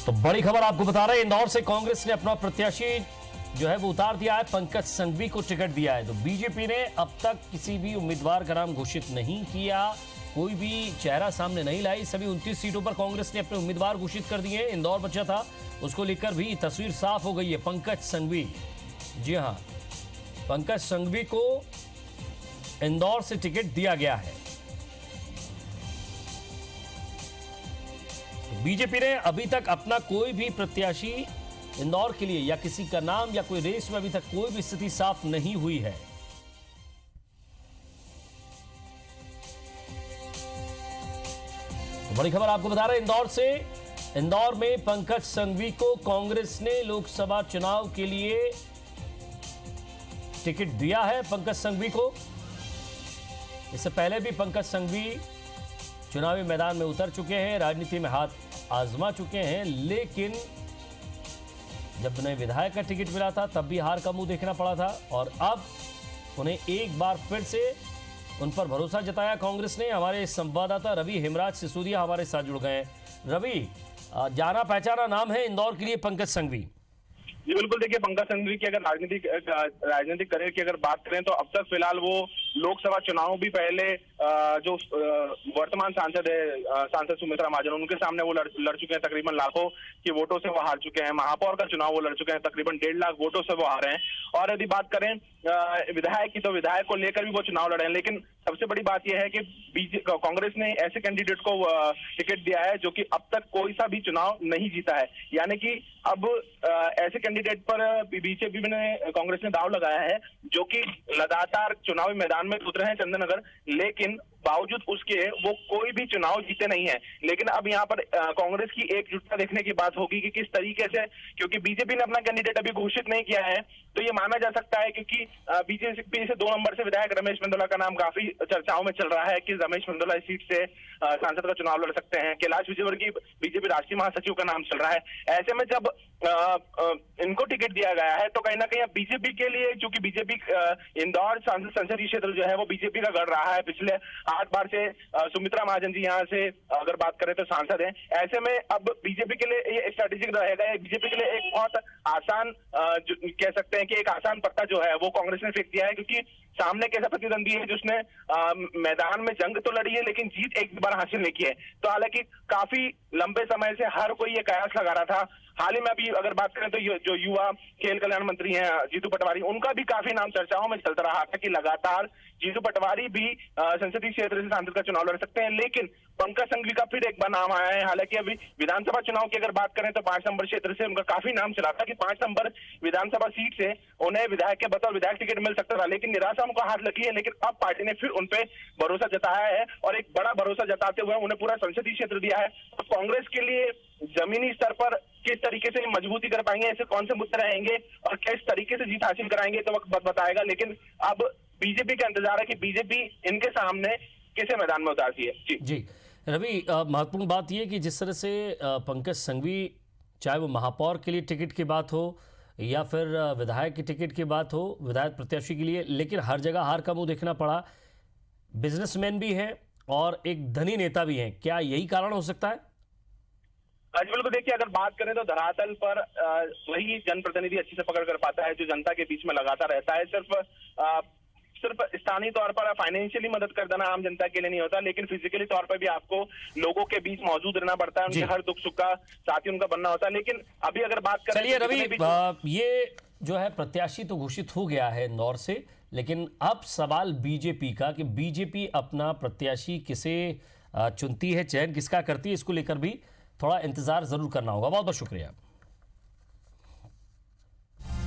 तो बड़ी खबर आपको बता रहे हैं, इंदौर से कांग्रेस ने अपना प्रत्याशी जो है वो उतार दिया है। पंकज संघवी को टिकट दिया है। तो बीजेपी ने अब तक किसी भी उम्मीदवार का नाम घोषित नहीं किया, कोई भी चेहरा सामने नहीं लाई। सभी 29 सीटों पर कांग्रेस ने अपने उम्मीदवार घोषित कर दिए। इंदौर बचा था, उसको लेकर भी तस्वीर साफ हो गई है। पंकज संघवी, जी हां, पंकज संघवी को इंदौर से टिकट दिया गया है। बीजेपी ने अभी तक अपना कोई भी प्रत्याशी इंदौर के लिए या किसी का नाम या कोई रेस में अभी तक कोई भी स्थिति साफ नहीं हुई है। तो बड़ी खबर आपको बता रहे हैं इंदौर से। इंदौर में पंकज संघवी को कांग्रेस ने लोकसभा चुनाव के लिए टिकट दिया है। पंकज संघवी को इससे पहले भी पंकज संघवी चुनावी मैदान में उतर चुके हैं, राजनीति में हाथ आजमा चुके हैं, लेकिन जब उन्हें विधायक का टिकट मिला था तब भी हार का मुंह देखना पड़ा था और अब उन्हें एक बार फिर से उन पर भरोसा जताया कांग्रेस ने। हमारे संवाददाता रवि हिमराज सिसोदिया हमारे साथ जुड़ गए हैं। रवि, जाना पहचाना नाम है इंदौर के लिए पंकज संघवी। जी बिल्कुल, देखिए पंकज संघवी की अगर राजनीतिक करियर की अगर बात करें तो अब तक फिलहाल वो लोकसभा चुनाव भी पहले जो वर्तमान सांसद सुमित्रा महाजन, उनके सामने वो लड़ चुके हैं। तकरीबन लाखों के वोटों से वो हार चुके हैं। महापौर का चुनाव वो लड़ चुके हैं, तकरीबन 1.5 लाख वोटों से वो हारे हैं। और यदि बात करें विधायक की, तो विधायक को लेकर भी वो चुनाव लड़े हैं। लेकिन सबसे बड़ी बात यह है कि कांग्रेस ने ऐसे कैंडिडेट को टिकट दिया है जो कि अब तक कोई सा भी चुनाव नहीं जीता है। यानी कि अब ऐसे कैंडिडेट पर बीजेपी ने, कांग्रेस ने दांव लगाया है जो कि लगातार चुनावी मैदान में उतरे हैं चंद्रनगर, लेकिन बावजूद उसके वो कोई भी चुनाव जीते नहीं है। लेकिन अब यहाँ पर कांग्रेस की एकजुटता देखने की बात होगी कि किस तरीके से, क्योंकि बीजेपी ने अपना कैंडिडेट अभी घोषित नहीं किया है, तो ये माना जा सकता है क्योंकि बीजेपी से 2 नंबर से विधायक रमेश मेंदोला का नाम काफी चर्चाओं में चल रहा है कि रमेश मेंदोला इस सीट से सांसद का चुनाव लड़ सकते हैं। कैलाश विजयवर्गीय बीजेपी राष्ट्रीय महासचिव का नाम चल रहा है। ऐसे में जब इनको टिकट दिया गया है तो कहीं ना कहीं बीजेपी के लिए, चूंकि बीजेपी इंदौर संसदीय क्षेत्र जो है वो बीजेपी का गढ़ रहा है, पिछले 8 बार से सुमित्रा महाजन जी यहाँ से अगर बात करें तो सांसद हैं। ऐसे में अब बीजेपी के लिए ये स्ट्रेटेजिक रहेगा, बीजेपी के लिए एक बहुत आसान कह सकते हैं कि एक आसान पत्ता जो है वो कांग्रेस ने फेंक दिया है, क्योंकि सामने कैसा प्रतिद्वंदी है जिसने मैदान में जंग तो लड़ी है लेकिन जीत एक बार हासिल नहीं की है। तो हालांकि काफी लंबे समय से हर कोई ये कयास लगा रहा था। हाल ही में अभी अगर बात करें तो जो युवा खेल कल्याण मंत्री हैं जीतू पटवारी, उनका भी काफी नाम चर्चाओं में चलता रहा था कि लगातार जीतू पटवारी भी संसदीय क्षेत्र से सांसद का चुनाव लड़ सकते हैं। लेकिन पंकज संघवी का फिर एक बार नाम आया है। हालांकि अभी विधानसभा चुनाव की अगर बात करें तो 5 नंबर क्षेत्र से उनका काफी नाम चला था कि 5 नंबर विधानसभा सीट से उन्हें विधायक के बतौर विधायक टिकट मिल सकता था, लेकिन निराशा उनको हाथ लगी है। लेकिन अब पार्टी ने फिर उनपे भरोसा जताया है और एक बड़ा भरोसा जताते हुए उन्हें पूरा संसदीय क्षेत्र दिया है। तो कांग्रेस के लिए जमीनी स्तर पर किस तरीके से मजबूती कर पाएंगे, ऐसे कौन से मुद्दे रहेंगे और किस तरीके से जीत हासिल कराएंगे तो वक्त बताएगा। लेकिन अब बीजेपी का इंतजार है कि बीजेपी इनके सामने किसे मैदान में उतारती है। जी रवि, महत्वपूर्ण बात यह कि जिस तरह से पंकज संघवी, चाहे वो महापौर के लिए टिकट की बात हो या फिर विधायक की टिकट की बात हो, विधायक प्रत्याशी के लिए, लेकिन हर जगह हार का मुंह देखना पड़ा। बिजनेसमैन भी हैं और एक धनी नेता भी हैं, क्या यही कारण हो सकता है? बिल्कुल, देखिए अगर बात करें तो धरातल पर वही जनप्रतिनिधि अच्छे से पकड़ कर पाता है जो जनता के बीच में लगाता रहता है। सिर्फ स्थानीय तौर पर फाइनेंशियली मदद कर देना आम जनता के लिए नहीं होता, लेकिन फिजिकली तौर पर भी आपको लोगों के बीच मौजूद रहना पड़ता है, उनके हर दुख सुख का साथी उनका बनना होता है। लेकिन अभी अगर बात करें, चलिए रवि, ये जो है प्रत्याशी तो घोषित हो गया है इंदौर से, लेकिन अब सवाल बीजेपी का कि बीजेपी अपना प्रत्याशी किसे चुनती है, चयन किसका करती है, इसको लेकर भी थोड़ा इंतजार जरूर करना होगा। बहुत बहुत शुक्रिया।